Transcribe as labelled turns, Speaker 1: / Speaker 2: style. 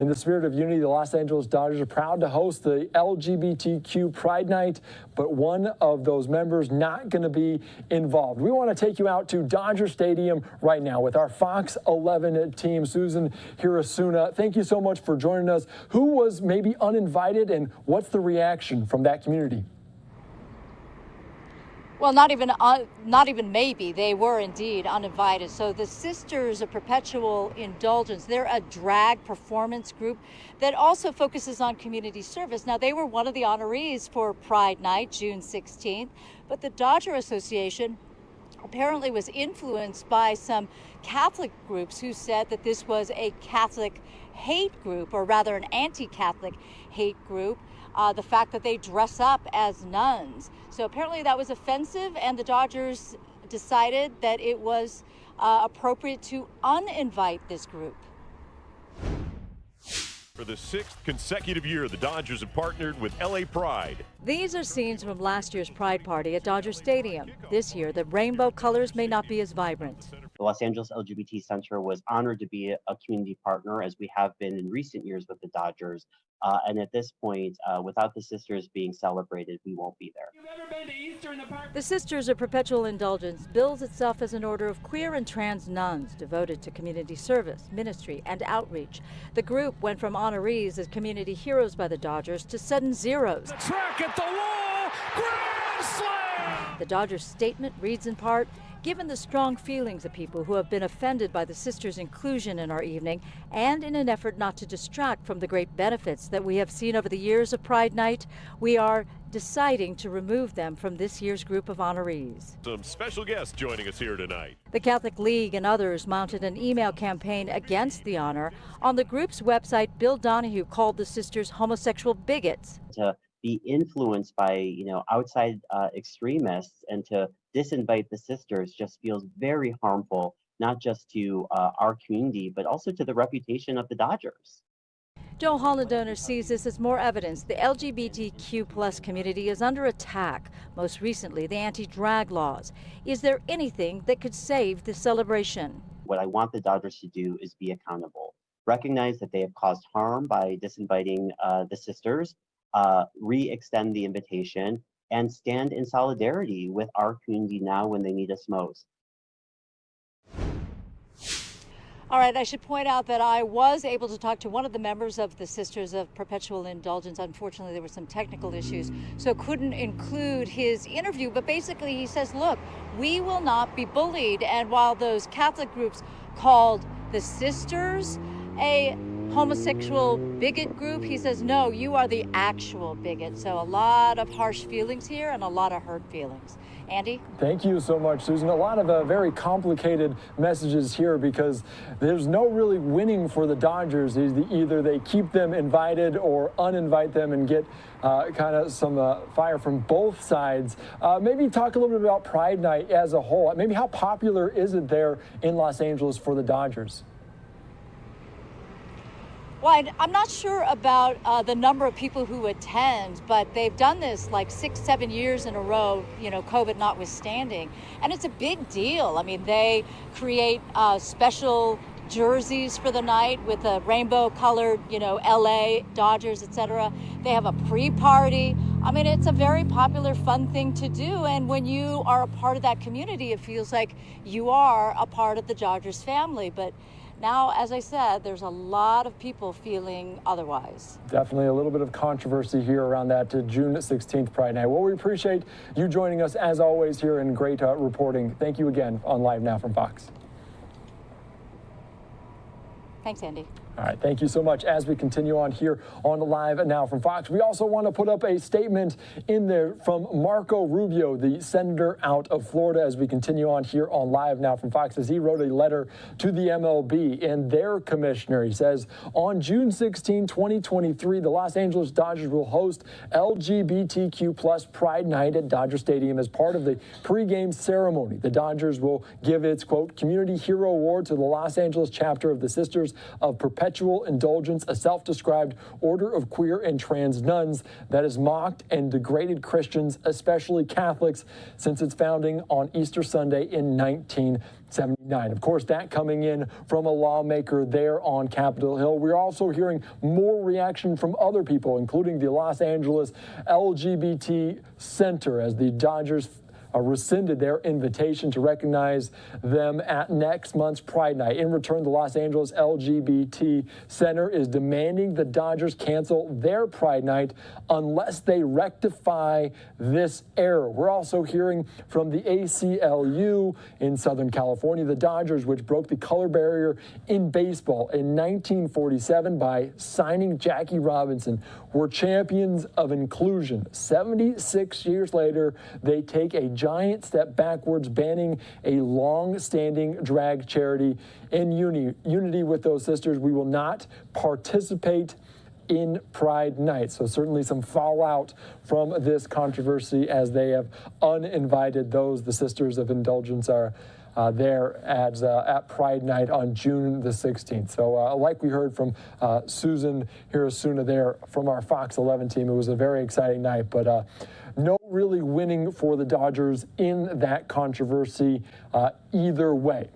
Speaker 1: In the spirit of unity, the Los Angeles Dodgers are proud to host the LGBTQ Pride Night, but one of those members not going to be involved. We want to take you out to Dodger Stadium right now with our Fox 11 team. Susan Hirasuna, thank you so much for joining us. Who was maybe uninvited, and what's the reaction from that community?
Speaker 2: Well, not even maybe. They were indeed uninvited. So the Sisters of Perpetual Indulgence, they're a drag performance group that also focuses on community service. Now, they were one of the honorees for Pride Night, June 16th, but the Dodger Association apparently was influenced by some Catholic groups who said that this was a Catholic hate group, or rather an anti-Catholic hate group. The fact that they dress up as nuns. So apparently that was offensive, and the Dodgers decided that it was appropriate to uninvite this group.
Speaker 3: For the 6th consecutive year, the Dodgers have partnered with LA Pride.
Speaker 2: These are scenes from last year's Pride Party at Dodger Stadium. This year, the rainbow colors may not be as vibrant.
Speaker 4: The Los Angeles LGBT Center was honored to be a community partner, as we have been in recent years with the Dodgers. And at this point, without the Sisters being celebrated, we won't be there.
Speaker 2: The Sisters of Perpetual Indulgence bills itself as an order of queer and trans nuns devoted to community service, ministry, and outreach. The group went from honorees as community heroes by the Dodgers to sudden zeros.
Speaker 5: Track at the wall, grand slam!
Speaker 2: The Dodgers statement reads in part, "Given the strong feelings of people who have been offended by the Sisters' inclusion in our evening, and in an effort not to distract from the great benefits that we have seen over the years of Pride Night, we are deciding to remove them from this year's group of honorees."
Speaker 3: Some special guests joining us here tonight.
Speaker 2: The Catholic League and others mounted an email campaign against the honor. On the group's website, Bill Donahue called the Sisters homosexual bigots.
Speaker 4: To be influenced by, outside extremists and to disinvite the Sisters just feels very harmful, not just to our community, but also to the reputation of the Dodgers.
Speaker 2: Joe Hollandoner sees this as more evidence the LGBTQ plus community is under attack, most recently the anti-drag laws. Is there anything that could save this celebration?
Speaker 4: What I want the Dodgers to do is be accountable, recognize that they have caused harm by disinviting the Sisters, re-extend the invitation, and stand in solidarity with our community now when they need us most.
Speaker 2: All right, I should point out that I was able to talk to one of the members of the Sisters of Perpetual Indulgence. Unfortunately, there were some technical issues, so couldn't include his interview. But basically, he says, look, we will not be bullied. And while those Catholic groups called the Sisters a homosexual bigot group, he says, no, you are the actual bigot. So a lot of harsh feelings here and a lot of hurt feelings. Andy?
Speaker 1: Thank you so much, Susan. A lot of very complicated messages here, because there's no really winning for the Dodgers. Either they keep them invited or uninvite them and get kind of some fire from both sides. Maybe talk a little bit about Pride Night as a whole. Maybe how popular is it there in Los Angeles for the Dodgers?
Speaker 2: Well, I'm not sure about the number of people who attend, but they've done this like 6-7 years in a row, COVID notwithstanding. And it's a big deal. I mean, they create special jerseys for the night with a rainbow colored, LA Dodgers, etc. They have a pre-party. I mean, it's a very popular, fun thing to do. And when you are a part of that community, it feels like you are a part of the Dodgers family. But now, as I said, there's a lot of people feeling otherwise.
Speaker 1: Definitely a little bit of controversy here around that June 16th Pride Night. Well, we appreciate you joining us, as always, here, and great reporting. Thank you again on Live Now from Fox.
Speaker 2: Thanks, Andy.
Speaker 1: All right, thank you so much. As we continue on here on Live Now from Fox, we also want to put up a statement in there from Marco Rubio, the senator out of Florida, as we continue on here on Live Now from Fox, as he wrote a letter to the MLB and their commissioner. He says, on June 16, 2023, the Los Angeles Dodgers will host LGBTQ plus Pride Night at Dodger Stadium as part of the pregame ceremony. The Dodgers will give its, quote, Community Hero Award to the Los Angeles chapter of the Sisters of Perpetual Indulgence, a self-described order of queer and trans nuns that has mocked and degraded Christians, especially Catholics, since its founding on Easter Sunday in 19 79. Of course, that coming in from a lawmaker there on Capitol Hill. We're also hearing more reaction from other people, including the Los Angeles LGBT Center, as the Dodgers rescinded their invitation to recognize them at next month's Pride Night. In return, the Los Angeles LGBT Center is demanding the Dodgers cancel their Pride Night unless they rectify this error. We're also hearing from the ACLU in Southern California. The Dodgers, which broke the color barrier in baseball in 1947 by signing Jackie Robinson, were champions of inclusion. 76 years later, they take a giant step backwards, banning a long-standing drag charity. In unity with those sisters, we will not participate in Pride Night. So certainly some fallout from this controversy, as they have uninvited those. The Sisters of Indulgence are there at Pride Night on June the 16th. So like we heard from Susan Hirasuna there from our Fox 11 team, it was a very exciting night, but no really winning for the Dodgers in that controversy either way.